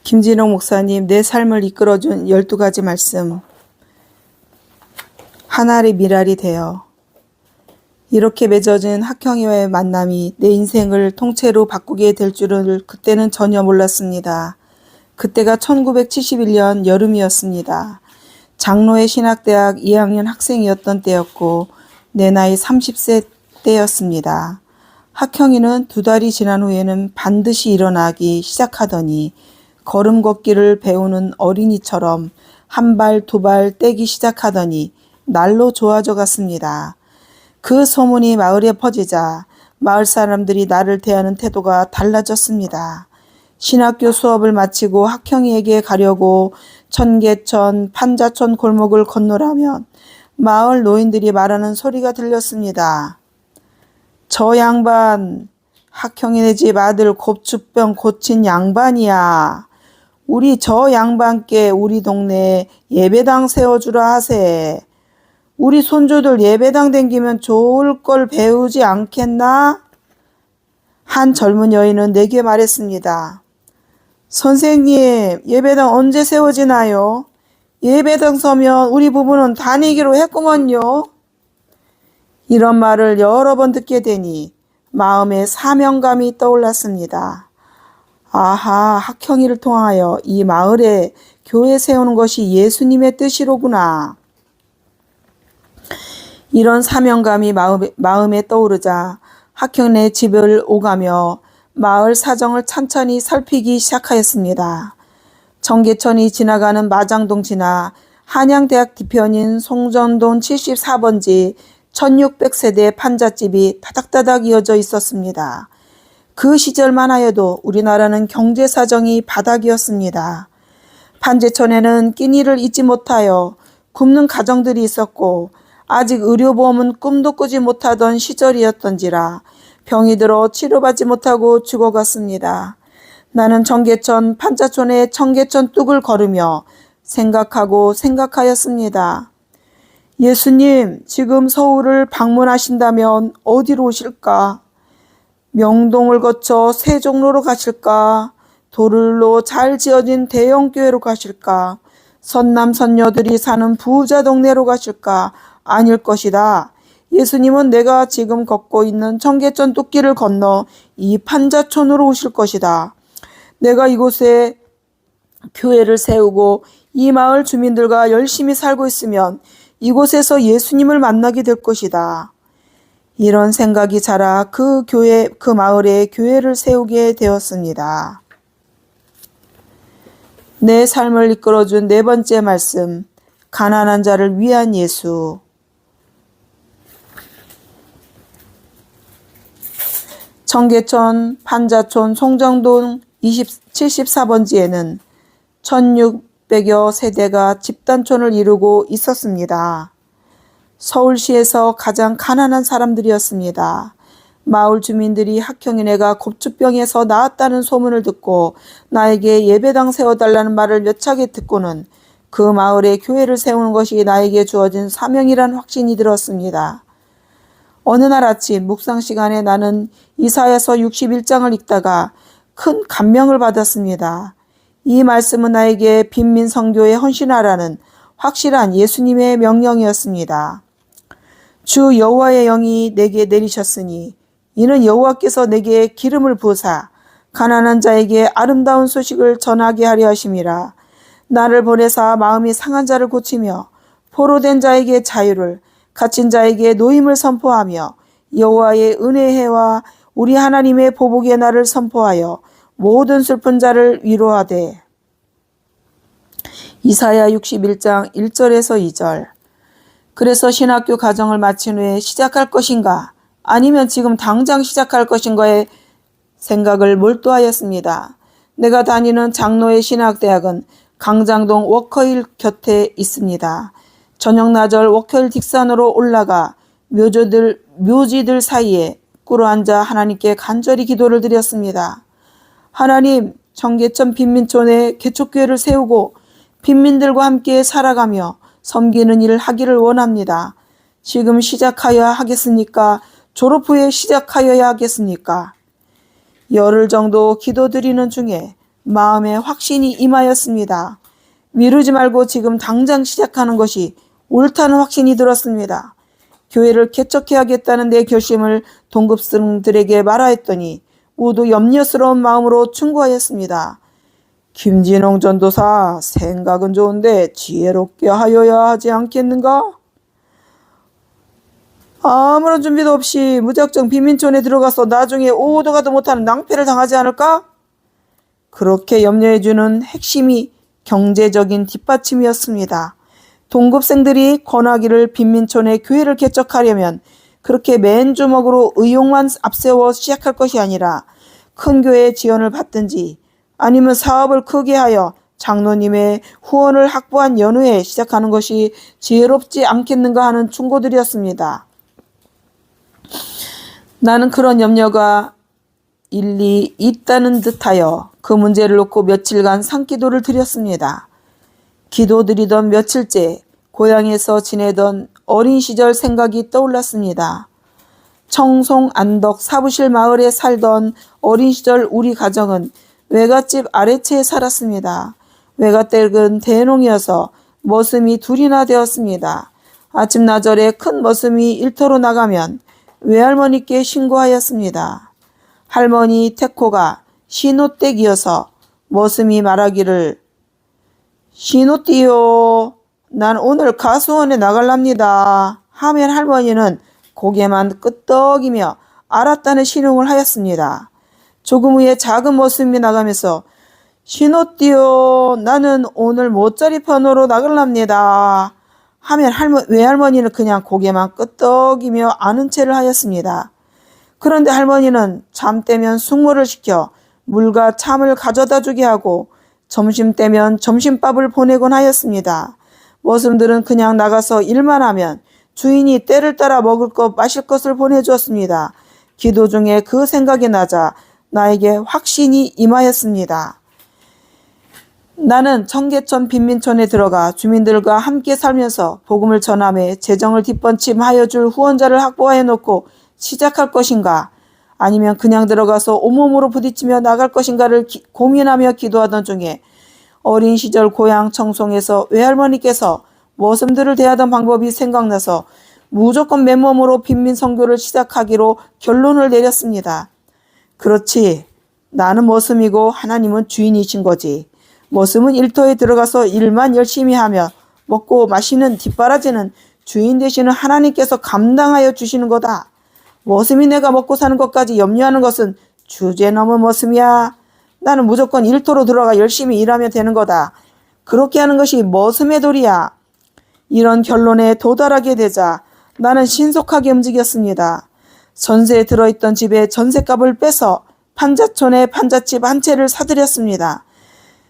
김진옥 목사님, 내 삶을 이끌어준 12가지 말씀. 하나의 미랄이 되어. 이렇게 맺어진 학형이와의 만남이 내 인생을 통째로 바꾸게 될 줄을 그때는 전혀 몰랐습니다. 그때가 1971년 여름이었습니다. 장로의 신학대학 2학년 학생이었던 때였고 내 나이 30세 때였습니다. 학형이는 2달이 지난 후에는 반드시 일어나기 시작하더니 걸음 걷기를 배우는 어린이처럼 한 발, 2발 떼기 시작하더니 날로 좋아져 갔습니다. 그 소문이 마을에 퍼지자 마을 사람들이 나를 대하는 태도가 달라졌습니다. 신학교 수업을 마치고 학형이에게 가려고 청계천, 판자촌 골목을 건너라면 마을 노인들이 말하는 소리가 들렸습니다. 저 양반, 학형이네 집 아들 곱추병 고친 양반이야. 우리 저 양반께 우리 동네에 예배당 세워주라 하세. 우리 손주들 예배당 댕기면 좋을 걸 배우지 않겠나? 한 젊은 여인은 내게 말했습니다. 선생님, 예배당 언제 세워지나요? 예배당 서면 우리 부부는 다니기로 했구먼요. 이런 말을 여러 번 듣게 되니 마음에 사명감이 떠올랐습니다. 아하, 학형이를 통하여 이 마을에 교회 세우는 것이 예수님의 뜻이로구나. 이런 사명감이 마음에 떠오르자 학형네 집을 오가며 마을 사정을 천천히 살피기 시작하였습니다. 청계천이 지나가는 마장동 지나 한양대학 뒤편인 송전동 74번지 1600세대 판잣집이 다닥다닥 이어져 있었습니다. 그 시절만 하여도 우리나라는 경제사정이 바닥이었습니다. 판재촌에는 끼니를 잊지 못하여 굶는 가정들이 있었고 아직 의료보험은 꿈도 꾸지 못하던 시절이었던지라 병이 들어 치료받지 못하고 죽어갔습니다. 나는 청계천 판자촌의 청계천 뚝을 걸으며 생각하였습니다. 예수님, 지금 서울을 방문하신다면 어디로 오실까? 명동을 거쳐 세종로로 가실까? 도를로 잘 지어진 대형교회로 가실까? 선남선녀들이 사는 부자 동네로 가실까? 아닐 것이다. 예수님은 내가 지금 걷고 있는 청계천 뚝길을 건너 이 판자촌으로 오실 것이다. 내가 이곳에 교회를 세우고 이 마을 주민들과 열심히 살고 있으면 이곳에서 예수님을 만나게 될 것이다. 이런 생각이 자라 그 마을에 교회를 세우게 되었습니다. 내 삶을 이끌어준 4번째 말씀, 가난한 자를 위한 예수. 청계천, 판자촌, 송정동 74번지에는 1600여 세대가 집단촌을 이루고 있었습니다. 서울시에서 가장 가난한 사람들이었습니다. 마을 주민들이 학형이네가 곱추병에서 나았다는 소문을 듣고 나에게 예배당 세워달라는 말을 몇 차게 듣고는 그 마을에 교회를 세우는 것이 나에게 주어진 사명이란 확신이 들었습니다. 어느 날 아침 묵상 시간에 나는 이사야서 61장을 읽다가 큰 감명을 받았습니다. 이 말씀은 나에게 빈민 선교에 헌신하라는 확실한 예수님의 명령이었습니다. 주 여호와의 영이 내게 내리셨으니 이는 여호와께서 내게 기름을 부으사 가난한 자에게 아름다운 소식을 전하게 하려 하심이라. 나를 보내사 마음이 상한 자를 고치며 포로된 자에게 자유를, 갇힌 자에게 노임을 선포하며 여호와의 은혜의 해와 우리 하나님의 보복의 날을 선포하여 모든 슬픈 자를 위로하되. 이사야 61장 1절에서 2절. 그래서 신학교 과정을 마친 후에 시작할 것인가 아니면 지금 당장 시작할 것인가에 생각을 몰두하였습니다. 내가 다니는 장로의 신학대학은 강장동 워커힐 곁에 있습니다. 저녁나절 워커힐 뒷산으로 올라가 묘지들 사이에 꿇어앉아 하나님께 간절히 기도를 드렸습니다. 하나님, 청계천 빈민촌에 개척교회를 세우고 빈민들과 함께 살아가며 섬기는 일을 하기를 원합니다. 지금 시작하여야 하겠습니까? 졸업 후에 시작하여야 하겠습니까? 열흘 정도 기도드리는 중에 마음에 확신이 임하였습니다. 미루지 말고 지금 당장 시작하는 것이 옳다는 확신이 들었습니다. 교회를 개척해야겠다는 내 결심을 동급생들에게 말하였더니 모두 염려스러운 마음으로 충고하였습니다. 김진홍 전도사, 생각은 좋은데 지혜롭게 하여야 하지 않겠는가? 아무런 준비도 없이 무작정 빈민촌에 들어가서 나중에 오도 가도 못하는 낭패를 당하지 않을까? 그렇게 염려해주는 핵심이 경제적인 뒷받침이었습니다. 동급생들이 권하기를 빈민촌에 교회를 개척하려면 그렇게 맨주먹으로 의욕만 앞세워 시작할 것이 아니라 큰 교회의 지원을 받든지 아니면 사업을 크게 하여 장로님의 후원을 확보한 연후에 시작하는 것이 지혜롭지 않겠는가 하는 충고들이었습니다. 나는 그런 염려가 일리 있다는 듯하여 그 문제를 놓고 며칠간 산기도를 드렸습니다. 기도드리던 며칠째 고향에서 지내던 어린 시절 생각이 떠올랐습니다. 청송 안덕 사부실 마을에 살던 어린 시절 우리 가정은 외갓집 아래채에 살았습니다. 외갓댁은 대농이어서 머슴이 둘이나 되었습니다. 아침나절에 큰 머슴이 일터로 나가면 외할머니께 신고하였습니다. 할머니 태코가 신호댁이어서 머슴이 말하기를 신호띠요. 난 오늘 가수원에 나갈랍니다. 하면 할머니는 고개만 끄덕이며 알았다는 신용을 하였습니다. 조금 후에 작은 머슴이 나가면서 신호띠요. 나는 오늘 모짜리판으로 나갈랍니다. 하면 외할머니는 그냥 고개만 끄덕이며 아는 체를 하였습니다. 그런데 할머니는 잠때면 숙모를 시켜 물과 참을 가져다 주게 하고 점심 때면 점심밥을 보내곤 하였습니다. 머슴들은 그냥 나가서 일만 하면 주인이 때를 따라 먹을 것 마실 것을 보내주었습니다. 기도 중에 그 생각이 나자 나에게 확신이 임하였습니다. 나는 청계천 빈민촌에 들어가 주민들과 함께 살면서 복음을 전함에 재정을 뒷받침하여 줄 후원자를 확보해 놓고 시작할 것인가 아니면 그냥 들어가서 온몸으로 부딪히며 나갈 것인가를 고민하며 기도하던 중에 어린 시절 고향 청송에서 외할머니께서 머슴들을 대하던 방법이 생각나서 무조건 맨몸으로 빈민 선교를 시작하기로 결론을 내렸습니다. 그렇지, 나는 머슴이고 하나님은 주인이신 거지. 머슴은 일터에 들어가서 일만 열심히 하며 먹고 마시는 뒷바라지는 주인 되시는 하나님께서 감당하여 주시는 거다. 머슴이 내가 먹고 사는 것까지 염려하는 것은 주제넘은 머슴이야. 나는 무조건 일터로 들어가 열심히 일하면 되는 거다. 그렇게 하는 것이 머슴의 도리야. 이런 결론에 도달하게 되자 나는 신속하게 움직였습니다. 전세에 들어있던 집에 전세값을 빼서 판자촌에 판잣집 한 채를 사들였습니다.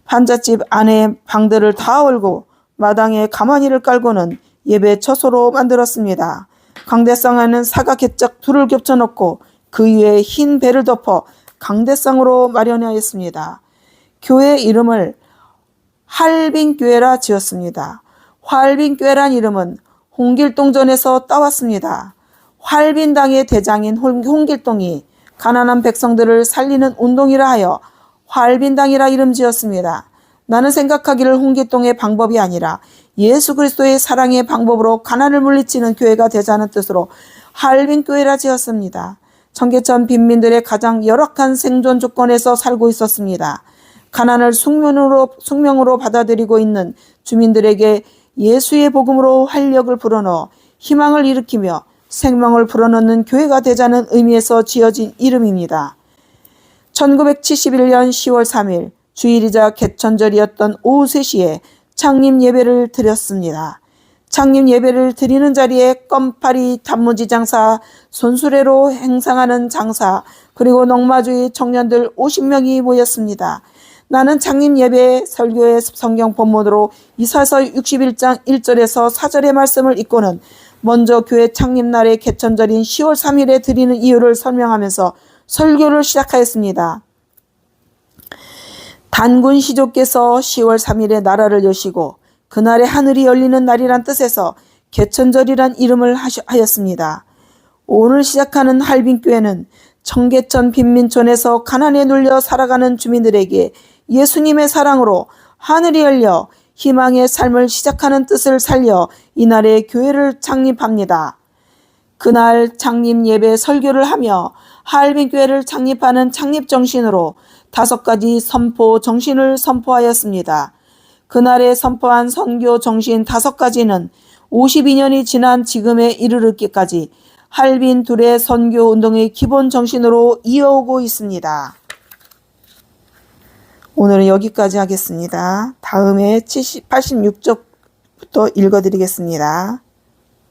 판잣집 안에 방들을 다 얼고 마당에 가마니를 깔고는 예배 처소로 만들었습니다. 강대상에는 사각 개짝 둘을 겹쳐놓고 그 위에 흰 배를 덮어 강대상으로 마련하였습니다. 교회 이름을 할빈교회라 지었습니다. 할빈교회란 이름은 홍길동전에서 따왔습니다. 할빈당의 대장인 홍길동이 가난한 백성들을 살리는 운동이라 하여 할빈당이라 이름 지었습니다. 나는 생각하기를 홍길동의 방법이 아니라 예수 그리스도의 사랑의 방법으로 가난을 물리치는 교회가 되자는 뜻으로 할빈교회라 지었습니다. 청계천 빈민들의 가장 열악한 생존 조건에서 살고 있었습니다. 가난을 숙명으로 받아들이고 있는 주민들에게 예수의 복음으로 활력을 불어넣어 희망을 일으키며 생명을 불어넣는 교회가 되자는 의미에서 지어진 이름입니다. 1971년 10월 3일 주일이자 개천절이었던 오후 3시에 창립 예배를 드렸습니다. 창립 예배를 드리는 자리에 껌파리 단무지 장사, 손수레로 행상하는 장사, 그리고 농마주의 청년들 50명이 모였습니다. 나는 창립 예배 설교의 성경 본문으로 이사서 61장 1절에서 4절의 말씀을 읽고는 먼저 교회 창립날의 개천절인 10월 3일에 드리는 이유를 설명하면서 설교를 시작하였습니다. 단군 시조께서 10월 3일에 나라를 여시고 그날에 하늘이 열리는 날이란 뜻에서 개천절이란 이름을 하였습니다. 오늘 시작하는 할빈교회는 청계천 빈민촌에서 가난에 눌려 살아가는 주민들에게 예수님의 사랑으로 하늘이 열려 희망의 삶을 시작하는 뜻을 살려 이날에 교회를 창립합니다. 그날 창립 예배 설교를 하며 하얼빈교회를 창립하는 창립 정신으로 5가지 선포 정신을 선포하였습니다. 그날에 선포한 선교 정신 5가지는 52년이 지난 지금에 이르기까지 하얼빈 둘의 선교 운동의 기본 정신으로 이어오고 있습니다. 오늘은 여기까지 하겠습니다. 다음에 86쪽부터 읽어드리겠습니다.